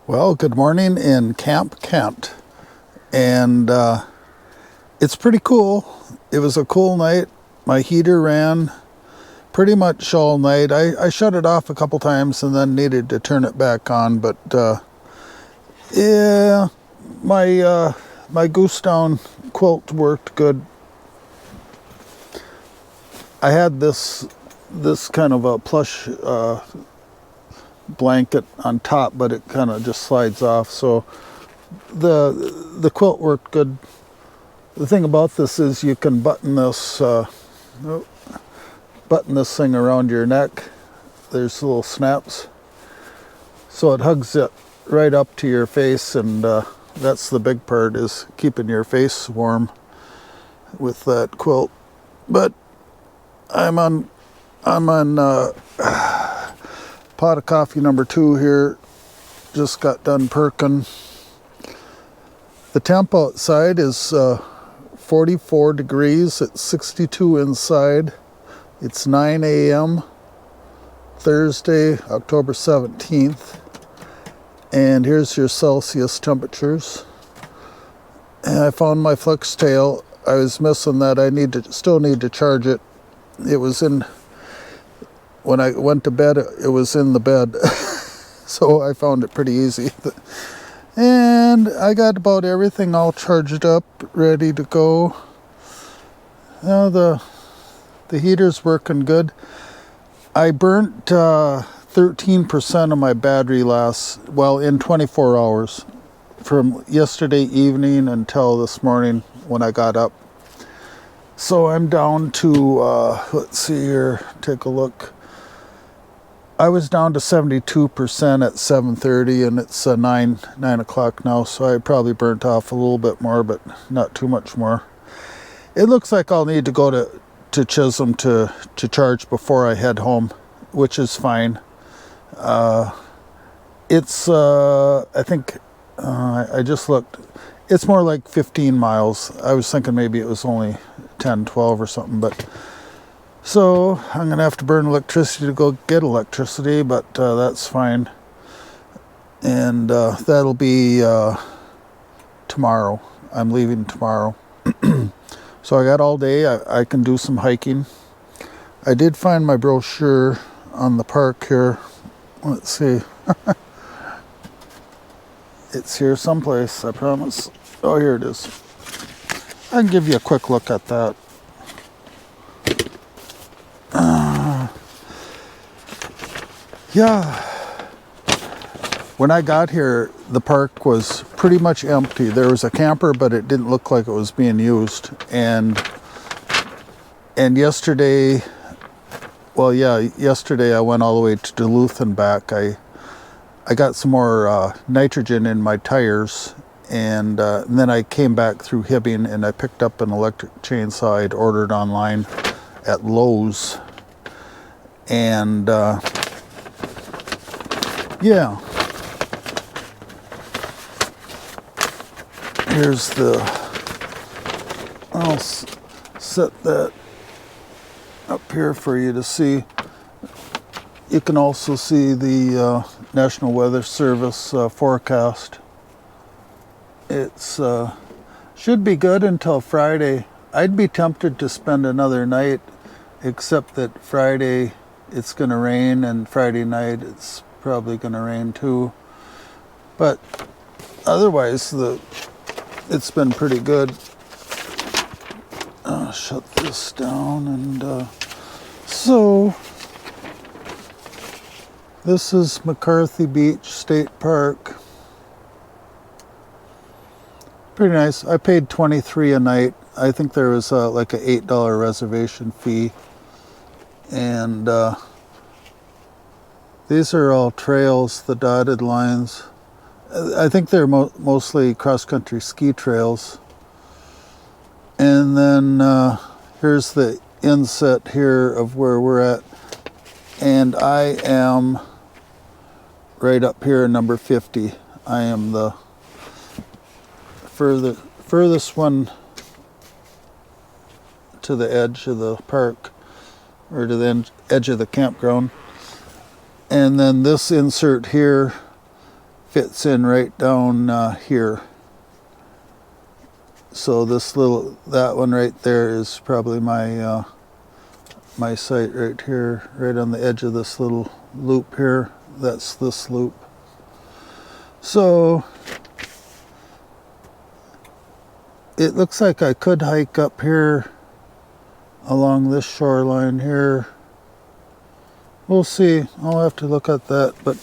Well, good morning in Camp Kent, and it's pretty cool. It was a cool night. My heater ran pretty much all night. I shut it off a couple times and then needed to turn it back on, but yeah, my goose down quilt worked good. I had this kind of a plush blanket on top, but it kind of just slides off, so the quilt worked good. The thing about this is you can button this thing around your neck. There's little snaps, so it hugs it right up to your face, and that's the big part, is keeping your face warm with that quilt. But I'm on pot of coffee number 2 here. Just got done perking. The temp outside is 44 degrees. It's 62 inside. It's 9 a.m. Thursday, October 17th. And here's your Celsius temperatures. And I found my flex tail. I was missing that. I still need to charge it. It was in, when I went to bed, it was in the bed. So I found it pretty easy. And I got about everything all charged up, ready to go. Now the heater's working good. I burnt 13% of my battery in 24 hours. From yesterday evening until this morning when I got up. So I'm down to, let's see here, take a look. I was down to 72% at 7:30, and it's 9 o'clock now, so I probably burnt off a little bit more, but not too much more. It looks like I'll need to go to Chisholm to charge before I head home, which is fine. It's, I think, I just looked, it's more like 15 miles. I was thinking maybe it was only 10, 12 or something, but so I'm gonna have to burn electricity to go get electricity, but that's fine. And that'll be tomorrow. I'm leaving tomorrow. So I got all day. I can do some hiking. I did find my brochure on the park here. Let's see. It's here someplace, I promise. Oh, here it is. I can give you a quick look at that. Yeah. When I got here, the park was pretty much empty. There was a camper, but it didn't look like it was being used. And yesterday, yesterday I went all the way to Duluth and back. I got some more nitrogen in my tires, and then I came back through Hibbing, and I picked up an electric chainsaw I'd ordered online at Lowe's. And yeah, here's I'll set that up here for you to see. You can also see the National Weather Service forecast. It's should be good until Friday. I'd be tempted to spend another night, except that Friday it's going to rain, and Friday night it's probably going to rain too. But otherwise, it's been pretty good. I'll shut this down, and so this is McCarthy Beach State Park. Pretty nice. I paid $23 a night. I think there was like a $8 reservation fee. And these are all trails, the dotted lines. I think they're mostly cross-country ski trails. And then here's the inset here of where we're at. And I am right up here, number 50. I am the furthest one to the edge of the park, or to the edge of the campground. And then this insert here fits in right down here. So that one right there is probably my my site right here, right on the edge of this little loop here. That's this loop. So it looks like I could hike up here along this shoreline here. We'll see. I'll have to look at that. But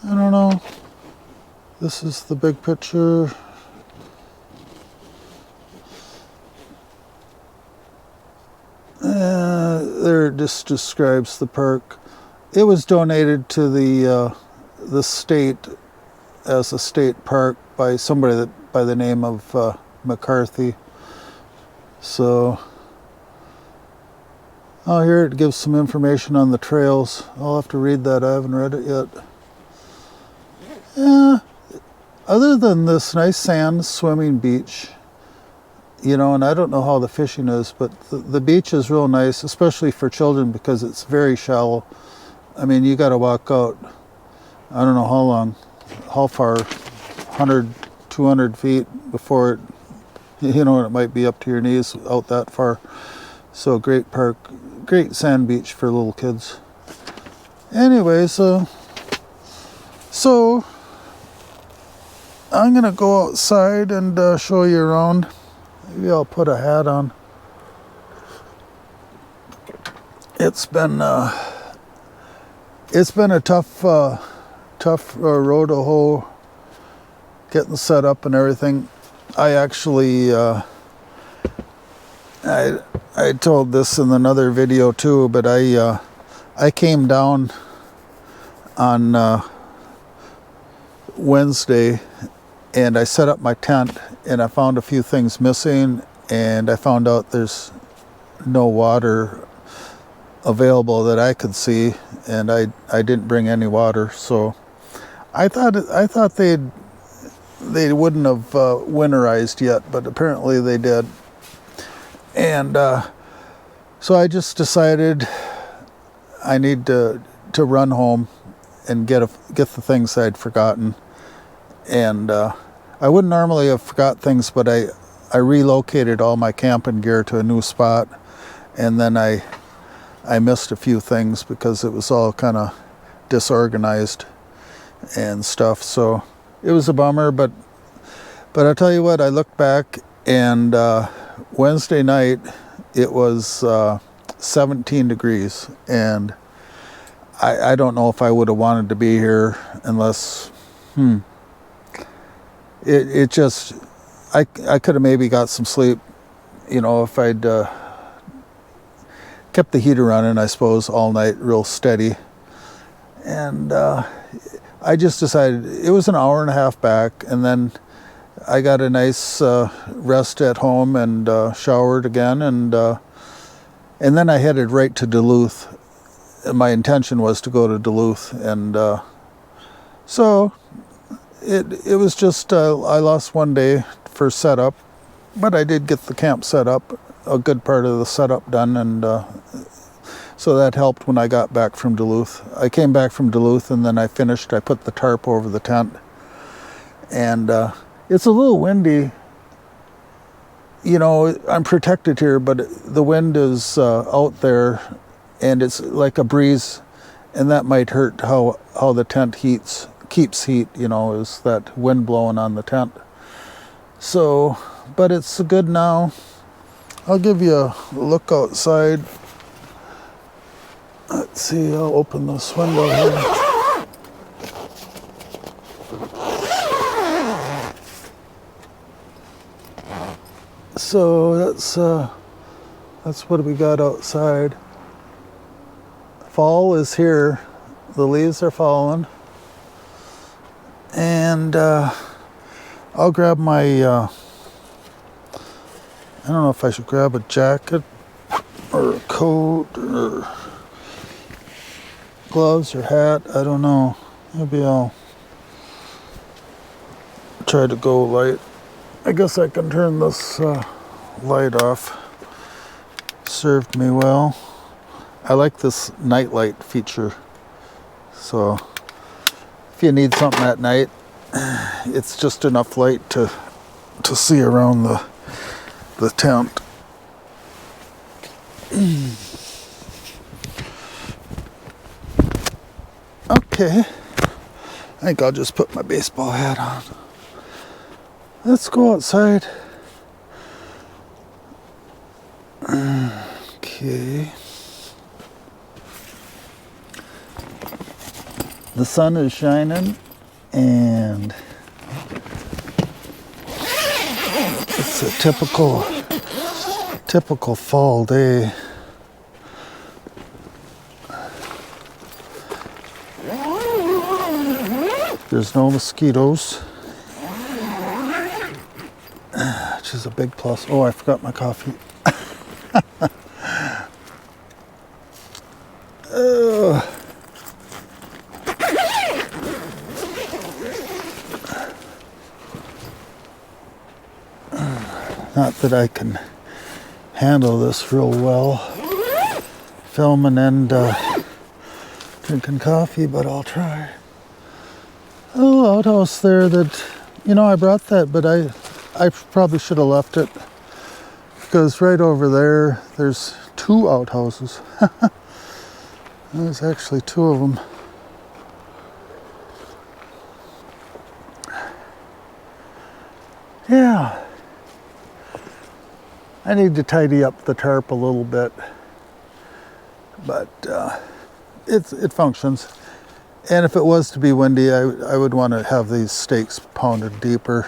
I don't know. This is the big picture. There it just describes the park. It was donated to the state as a state park by somebody by the name of McCarthy. So, oh, here it gives some information on the trails. I'll have to read that. I haven't read it yet. Yeah, other than this nice sand swimming beach, you know, and I don't know how the fishing is, but the beach is real nice, especially for children because it's very shallow. I mean, you got to walk out, I don't know how far, 100, 200 feet before it, you know, it might be up to your knees out that far. So great park, great sand beach for little kids. Anyways, so I'm gonna go outside and show you around. Maybe I'll put a hat on. It's been a tough road to hoe, getting set up and everything. I actually I told this in another video too, but I came down on Wednesday and I set up my tent and I found a few things missing, and I found out there's no water available that I could see, and I didn't bring any water, so I thought they wouldn't have winterized yet, but apparently they did. And so I just decided I need to run home and get the things I'd forgotten. And I wouldn't normally have forgot things, but I relocated all my camping gear to a new spot, and then I missed a few things because it was all kind of disorganized and stuff. So it was a bummer, but I tell you what, I looked back and Wednesday night it was 17 degrees, and I don't know if I would have wanted to be here unless it just I could have maybe got some sleep, you know, if I'd kept the heater running, I suppose, all night real steady. And I just decided, it was an hour and a half back, and then I got a nice rest at home and showered again, and then I headed right to Duluth. My intention was to go to Duluth, and so it was just I lost one day for setup, but I did get the camp set up, a good part of the setup done, and so that helped when I got back from Duluth. I came back from Duluth and then I put the tarp over the tent, and it's a little windy. You know, I'm protected here, but the wind is out there, and it's like a breeze, and that might hurt how the tent keeps heat, you know, is that wind blowing on the tent. So, but it's good now. I'll give you a look outside. Let's see, I'll open this window here. So that's what we got outside. Fall is here. The leaves are falling. And I'll grab my, I don't know if I should grab a jacket or a coat or gloves or hat. I don't know. Maybe I'll try to go light. I guess I can turn this light off. Served me well. I like this nightlight feature. So if you need something at night, it's just enough light to see around the tent. Okay, I think I'll just put my baseball hat on. Let's go outside. Okay. The sun is shining and it's a typical fall day. There's no mosquitoes, which is a big plus. Oh, I forgot my coffee. Not that I can handle this real well, filming and drinking coffee, but I'll try. A little outhouse there that, you know, I brought that, but I probably should have left it, because right over there, there's 2 outhouses. There's actually 2 of them. Yeah. I need to tidy up the tarp a little bit, but it functions. And if it was to be windy, I would want to have these stakes pounded deeper.